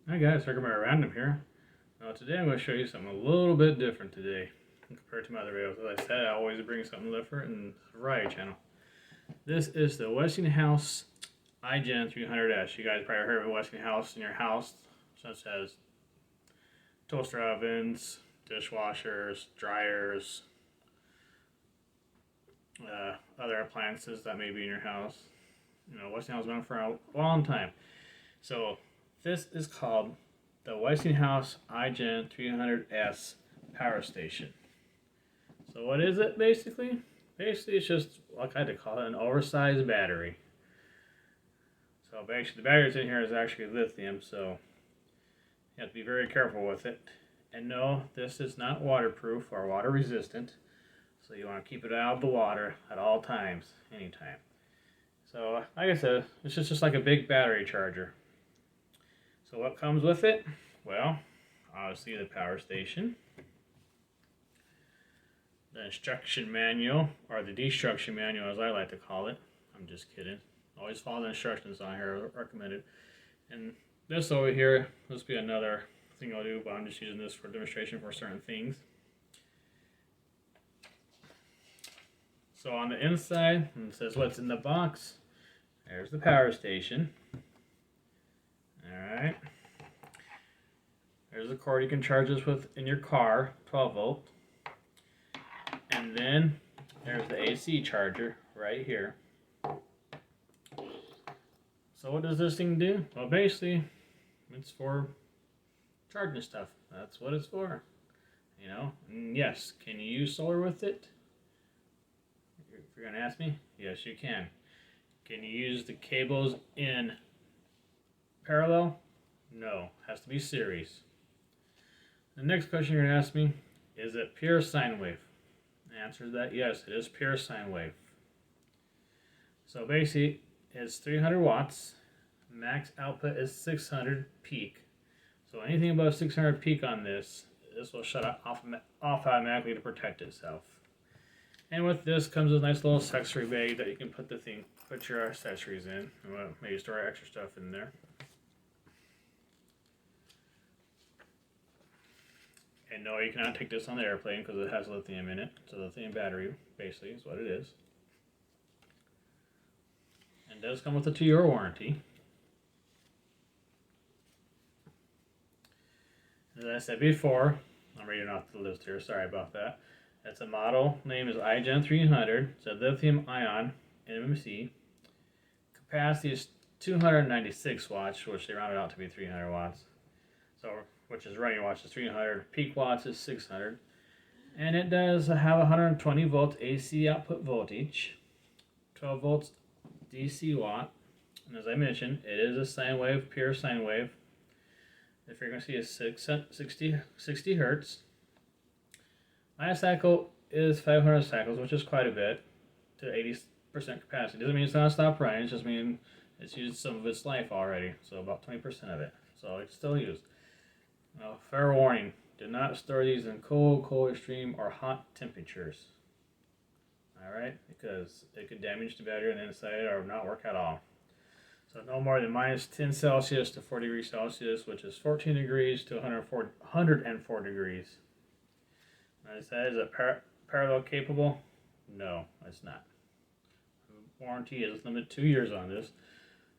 Hi guys, Recommend Random here. Now today I'm going to show you something a little bit different today compared to my other videos. As I said, I always bring something different in the variety channel. This is the Westinghouse iGen300s. You guys probably heard of Westinghouse in your house, such as toaster ovens, dishwashers, dryers, other appliances that may be in your house. You know, Westinghouse has been for a long time. So this is called the Westinghouse iGen300s power station. So what is it basically? Basically it's just, like I like to call it, an oversized battery. So basically the battery that's in here is actually lithium, so you have to be very careful with it. And no, this is not waterproof or water resistant, so you want to keep it out of the water at all times, anytime. So like I said, it's just like a big battery charger. So what comes with it? Well, obviously the power station, the instruction manual, or the destruction manual as I like to call it. I'm just kidding. Always follow the instructions on here, recommended. And this over here, this will be another thing I'll do, but I'm just using this for demonstration for certain things. So on the inside, it says what's in the box. There's the power station. Alright. There's a cord you can charge this with in your car, 12 volt. And then there's the AC charger right here. So what does this thing do? Well, basically, it's for charging stuff. That's what it's for. You know, and yes, can you use solar with it? If you're going to ask me, yes, you can. Can you use the cables in parallel? No, has to be series. The next question you're going to ask me, is it pure sine wave? The answer is that yes, it is pure sine wave. So basically, it's 300 watts. Max output is 600 peak. So anything above 600 peak on this will shut off automatically to protect itself. And with this comes a nice little accessory bag that you can put your accessories in. Maybe store extra stuff in there. And no, you cannot take this on the airplane because it has lithium in it. It's a lithium battery, basically, is what it is. And it does come with a 2-year warranty. As I said before, I'm reading off the list here, sorry about that. It's a model, name is iGen300. It's a lithium ion NMC. Capacity is 296 watts, which they rounded out to be 300 watts. So, which is running watts is 300, peak watts is 600. And it does have 120 volt AC output voltage, 12 volts DC watt. And as I mentioned, it is a sine wave, pure sine wave. The frequency is 60 hertz. Last cycle is 500 cycles, which is quite a bit, to 80% capacity. Doesn't mean it's not stop running, it just means it's used some of its life already, so about 20% of it. So it's still used. Now, fair warning, do not store these in cold, extreme, or hot temperatures. Alright, because it could damage the battery on the inside or not work at all. So no more than minus 10 Celsius to 4 degrees Celsius, which is 14 degrees to 104 degrees. As I said, is it parallel capable? No, it's not. The warranty is limited 2 years on this.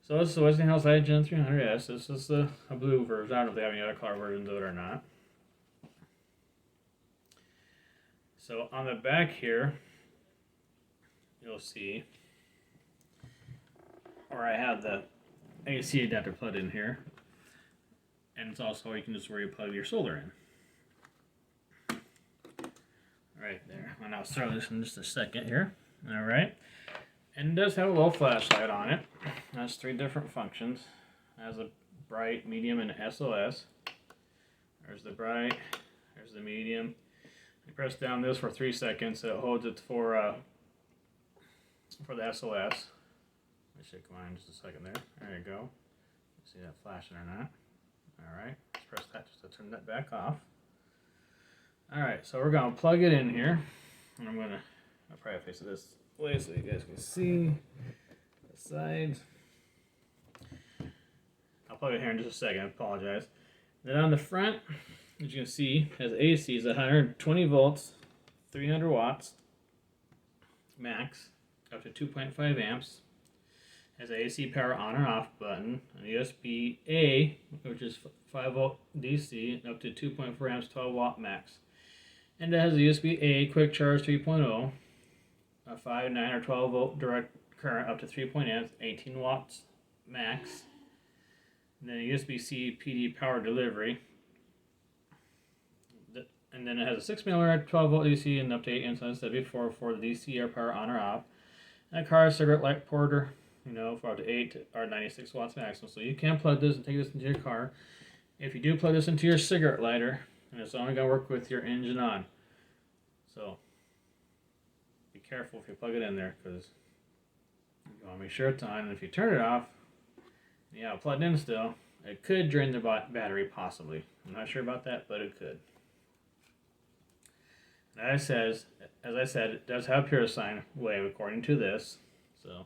So this is the Westinghouse iGen300s. This is a blue version. I don't know if they have any other color versions of it or not. So on the back here, you'll see where I have the AC adapter plugged in here. And it's also where you can just plug your solar in. Right there. And I'll start this in just a second here. Alright. And it does have a little flashlight on it. It has 3 different functions. It has a bright, medium, and SOS. There's the bright, there's the medium. You press down this for 3 seconds, it holds it for the SOS. Let me check mine just a second there. There you go. See that flashing or not. Alright, let's press that just to turn that back off. Alright, so we're going to plug it in here. And I'm going to I'll probably face it this way so you guys can see the sides. I'll plug it here in just a second. I apologize. Then on the front, as you can see, has AC is 120 volts, 300 watts max, up to 2.5 amps. Has an AC power on or off button, a USB A, which is 5 volt DC, up to 2.4 amps, 12 watt max. And it has a USB A quick charge 3.0, a 5, 9, or 12 volt direct current up to 3.0 amps, 18 watts max. And then a USB-C PD power delivery. And then it has a 6 milliamp 12 volt DC and up to 8 amps, as I said before, for the DC air power on or off. And a car cigarette light porter, for up to 8 or 96 watts maximum. So you can plug this and take this into your car. If you do plug this into your cigarette lighter, and it's only going to work with your engine on. So be careful if you plug it in there, because you want to make sure it's on. And if you turn it off, plugged in still, it could drain the battery possibly. I'm not sure about that, but it could. And as I said, it does have pure sine wave according to this. So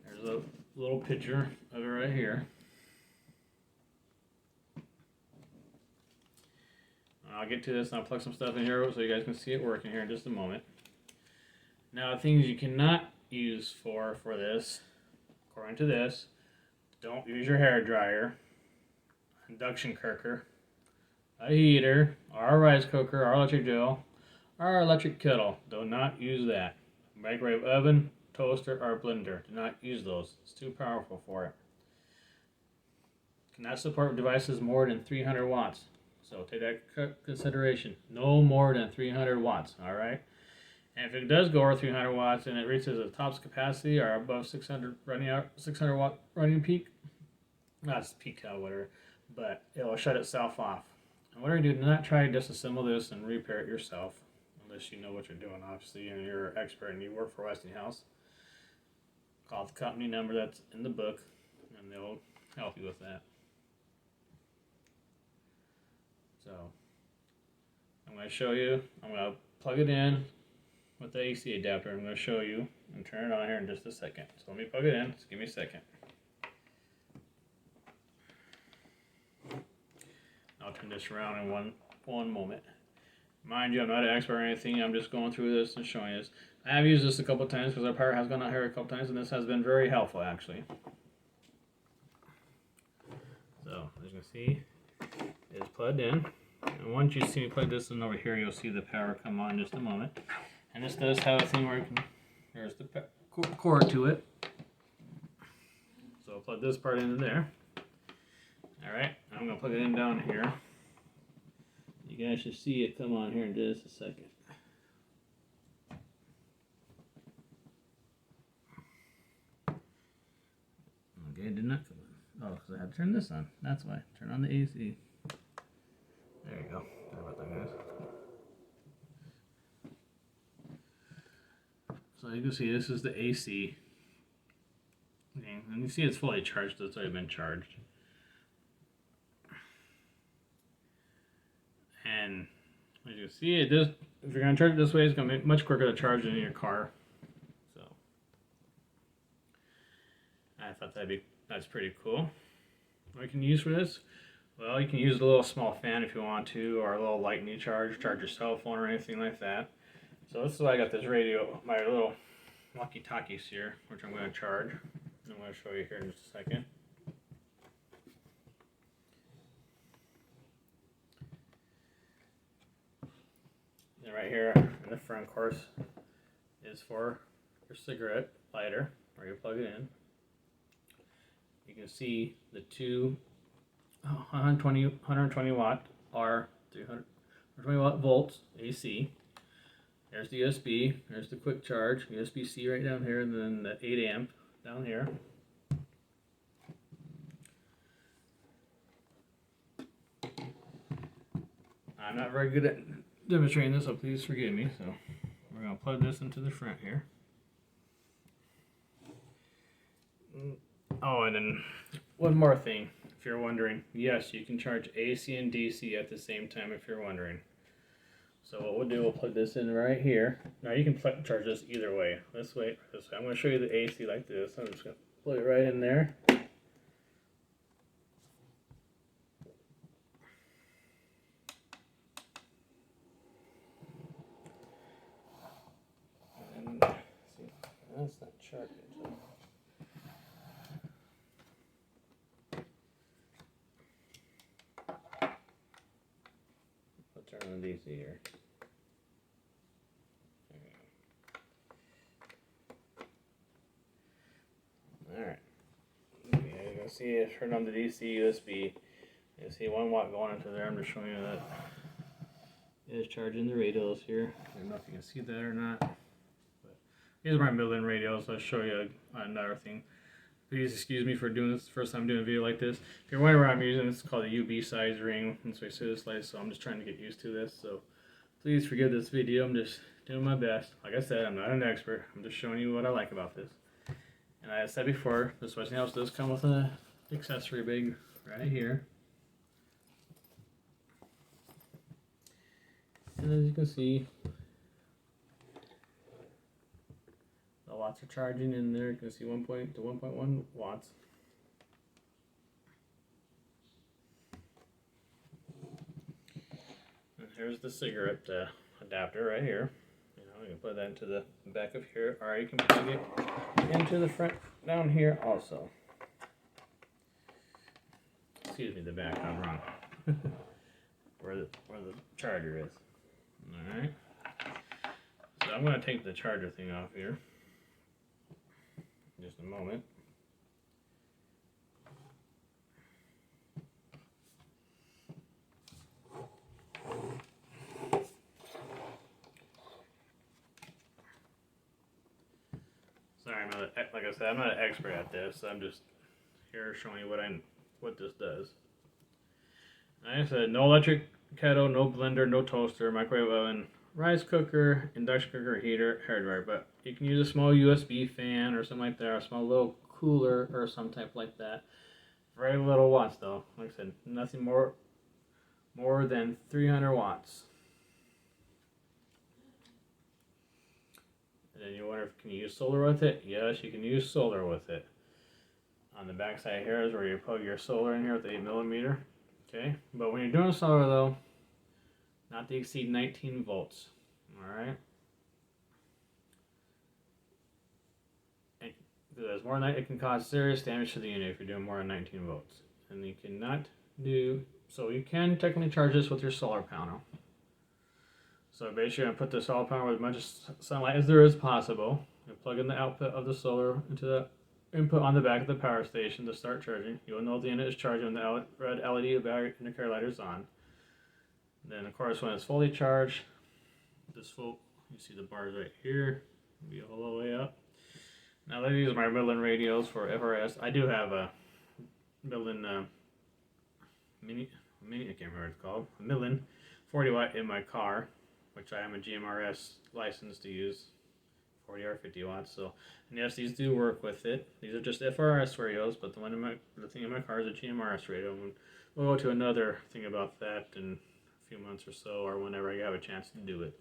there's a little picture of it right here. I'll get to this and I'll plug some stuff in here so you guys can see it working here in just a moment. Now, things you cannot use for this, according to this, don't use your hair dryer, induction cooker, a heater, or a rice cooker, or electric drill, or electric kettle. Do not use that. Microwave oven, toaster, or blender. Do not use those. It's too powerful for it. Cannot support devices more than 300 watts. So take that consideration. No more than 300 watts. All right. And if it does go over 300 watts and it reaches a tops capacity or above 600 watt running peak, not peak whatever, but it will shut itself off. And whatever you do not try to disassemble this and repair it yourself, unless you know what you're doing. Obviously, and you're an expert and you work for Westinghouse. Call the company number that's in the book, and they'll help you with that. So I'm going to show you. I'm going to plug it in with the AC adapter. I'm going to show you and turn it on here in just a second. So let me plug it in. Just give me a second. I'll turn this around in one moment. Mind you, I'm not an expert or anything. I'm just going through this and showing you this. I have used this a couple times because our power has gone out here a couple times, and this has been very helpful actually. So as you can see, it's plugged in. And once you see me plug this in over here, you'll see the power come on in just a moment. And this does have a thing where you can, there's the cord to it. So I'll plug this part into there. Alright, I'm going to plug it in down here. You guys should see it come on here in just a second. Okay, it did not come on. Oh, because I had to turn this on. That's why. Turn on the AC. There you go. Sorry about that, guys. So you can see this is the AC. Okay, and you see it's fully charged. It's already been charged. And as you can see, it does. If you're going to charge it this way, it's going to be much quicker to charge than in your car. So I thought that's pretty cool. What you can use for this? Well, you can use a little small fan if you want to, or a little lightning charge your cell phone or anything like that. So this is why I got this radio, my little walkie-talkies here, which I'm going to charge. And I'm going to show you here in just a second. And right here in the front, of course, is for your cigarette lighter, where you plug it in. You can see the two 120 watt or 320 watt volts AC. There's the USB. There's the quick charge. USB-C right down here, and then the 8 amp down here. I'm not very good at demonstrating this, so please forgive me. So we're going to plug this into the front here. Oh, and then one more thing, if you're wondering. Yes, you can charge AC and DC at the same time if you're wondering. So what we'll do, we'll plug this in right here. Now you can charge this either way, this way or this way. I'm going to show you the AC like this. I'm just going to plug it right in there. And see, that's not charging. I'll turn on DC here. Alright. Okay, you can see it turned on the DC USB. You see 1 watt going into there. I'm just showing you that it is charging the radios here. I don't know if you can see that or not. But these are my middle-in radios. I'll show you another thing. Please excuse me for doing this first time doing a video like this. If you're wondering what I'm using, it's called a UB size ring. That's why I say this slice, so I'm just trying to get used to this. So please forgive this video. I'm just doing my best. Like I said, I'm not an expert. I'm just showing you what I like about this. And I said before, this Westinghouse does come with an accessory bag right here. And as you can see, the watts are charging in there. You can see 1 to 1.1 watts. And here's the cigarette adapter right here. You can put that into the back of here, or you can plug it into the front down here also. Excuse me, the back, I'm wrong. where the charger is. Alright. So I'm going to take the charger thing off here. In just a moment. Sorry, like I said, I'm not an expert at this. I'm just here showing you what this does. Like I said, no electric kettle, no blender, no toaster, microwave oven, rice cooker, induction cooker, heater, hairdryer. But you can use a small USB fan or something like that, or a small little cooler or some type like that. Very little watts though. Like I said, nothing more than 300 watts. And then you wonder if can you use solar with it? Yes, you can use solar with it. On the back side here is where you plug your solar in here with the 8mm. Okay, but when you're doing solar though, not to exceed 19 volts. Alright? Because more than that, it can cause serious damage to the unit if you're doing more than 19 volts. And you cannot do, so you can technically charge this with your solar panel. So basically, I'm going to put the solar panel with as much sunlight as there is possible. You plug in the output of the solar into the input on the back of the power station to start charging. You'll know the unit is charging when the red LED battery indicator light is on. Then, of course, when it's fully charged, you see the bars right here. It'll be all the way up. Now, these are my middle-in radios for FRS. I do have a middle-in mini, I can't remember what it's called, a middle-in 40 watt in my car, which I am a GMRS licensed to use 40 or 50 watts. So, and yes, these do work with it. These are just FRS radios, but the thing in my car is a GMRS radio. And we'll go to another thing about that in a few months or so, or whenever I have a chance to do it.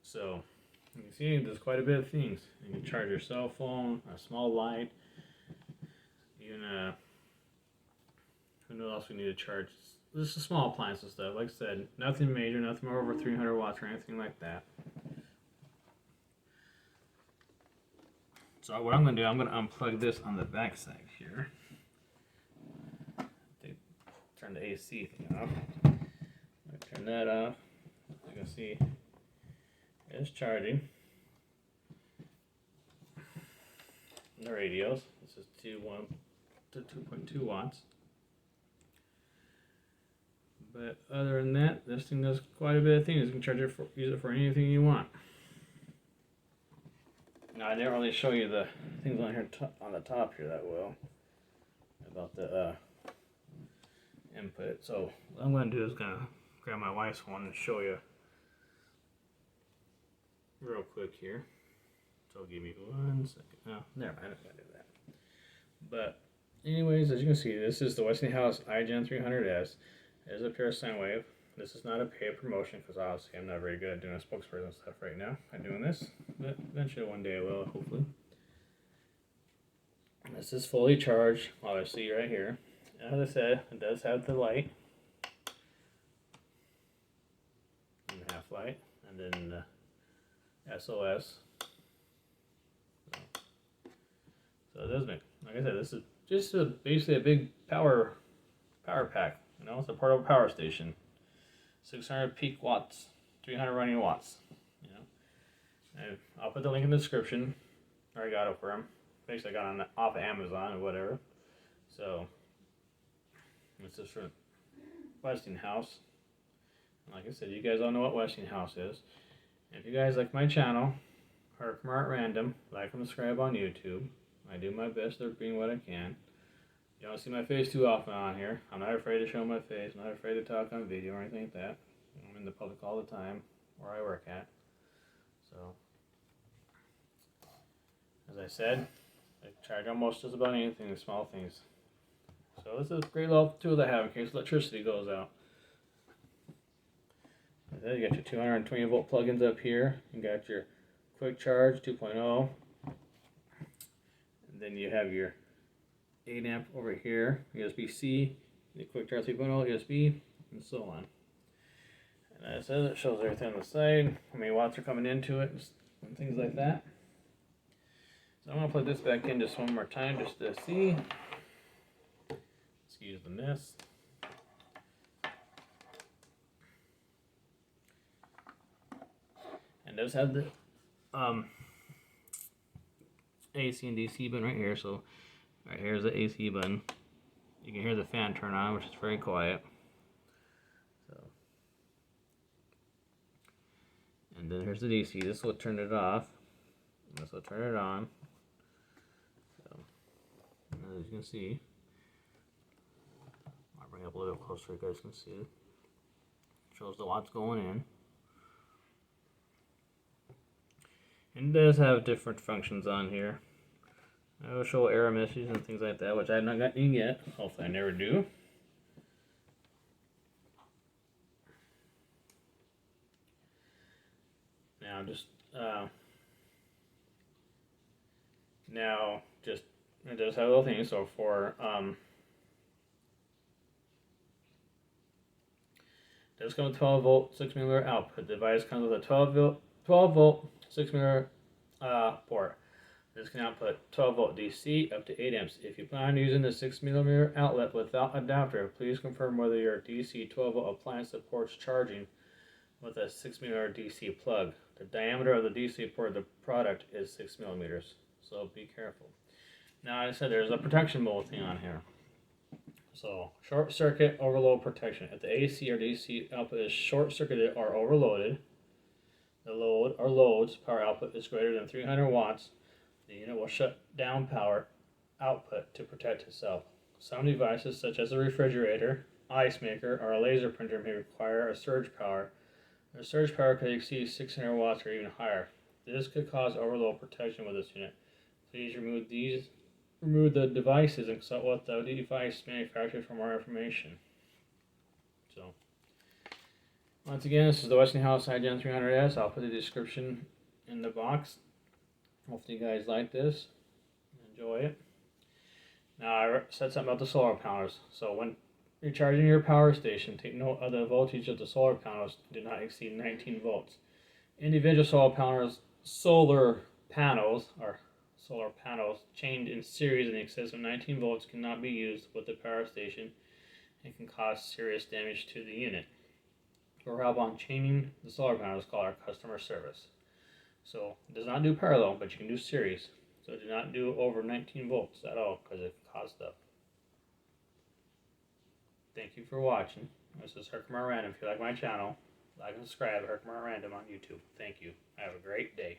So, you can see there's quite a bit of things. You can charge your cell phone, a small light, even who knows else we need to charge. This is small appliances stuff. Like I said, nothing major, nothing more over 300 watts or anything like that. So what I'm going to do, I'm going to unplug this on the back side here. Turn the AC thing off. Turn that off. You can see it's charging. The radios. This is 1 to 2.2 watts. But other than that, this thing does quite a bit of things. You can use it for anything you want. Now, I didn't really show you the things on here on the top here that well about the input. So what I'm going to do is gonna grab my wife's phone and show you real quick here. So give me 1 second. Oh, never mind. I'm not gonna do that. But anyways, as you can see, this is the Westinghouse iGen300s. It is a pure sine wave. This is not a paid promotion because obviously I'm not very good at doing spokesperson stuff right now. I'm doing this, but eventually one day I will, hopefully. This is fully charged, obviously, right here. As I said, it does have the light and half light, and then the SOS. So it does make, like I said, this is just basically a big power pack. You know, it's a portable power station. 600 peak watts, 300 running watts. You know, and I'll put the link in the description. I already got it for them. Basically, I got it off of Amazon or whatever. So this is from Westinghouse. And like I said, you guys all know what Westinghouse is. And if you guys like my channel, Herkimer at Random, like and subscribe on YouTube. I do my best at being what I can. You don't see my face too often on here. I'm not afraid to show my face. I'm not afraid to talk on video or anything like that. I'm in the public all the time, where I work at. So, as I said, I charge almost just about anything, the small things. So this is a great little tool to have in case electricity goes out. And then you got your 220 volt plugins up here. You got your quick charge 2.0. And then you have your 8 amp over here, USB-C, the quick charge 3.0, USB, and so on. And as it says, it shows everything on the side, how many watts are coming into it, and things like that. So I'm going to plug this back in just one more time just to see. Excuse the mess. And does have the AC and DC button right here, so right here's the AC button. You can hear the fan turn on, which is very quiet. So, and then here's the DC. This will turn it off. And this will turn it on. So, as you can see, I'll bring it up a little closer so you guys can see it. Shows the watts going in. And it does have different functions on here. I will show error messages and things like that, which I have not gotten yet. Hopefully I never do. Now it does have little things. So for it does come with 12 volt 6 milliamp output. The device comes with a 12 volt 6 milliamp port. This can output 12 volt DC up to 8 amps. If you plan on using the 6mm outlet without adapter, please confirm whether your DC 12 volt appliance supports charging with a 6mm DC plug. The diameter of the DC port of the product is 6mm, so be careful. Now, I said there's a protection mode thing on here. So, short circuit overload protection. If the AC or DC output is short circuited or overloaded, the load or load's power output is greater than 300 watts, the unit will shut down power output to protect itself. Some devices, such as a refrigerator, ice maker, or a laser printer, may require a surge power. The surge power could exceed 600 watts or even higher. This could cause overload protection with this unit. Please remove the devices and consult with the device manufacturer for more information. So, once again, this is the Westinghouse iGen300s. I'll put the description in the box. Hopefully you guys like this. Enjoy it. Now I said something about the solar panels. So when you're charging your power station, take note of the voltage of the solar panels do not exceed 19 volts. Individual solar panels chained in series in excess of 19 volts cannot be used with the power station and can cause serious damage to the unit. For help on chaining the solar panels, call our customer service. So it does not do parallel, but you can do series. So do not do over 19 volts at all because it can cause stuff. Thank you for watching. This is Herkimer at Random. If you like my channel, like and subscribe to Herkimer at Random on YouTube. Thank you. Have a great day.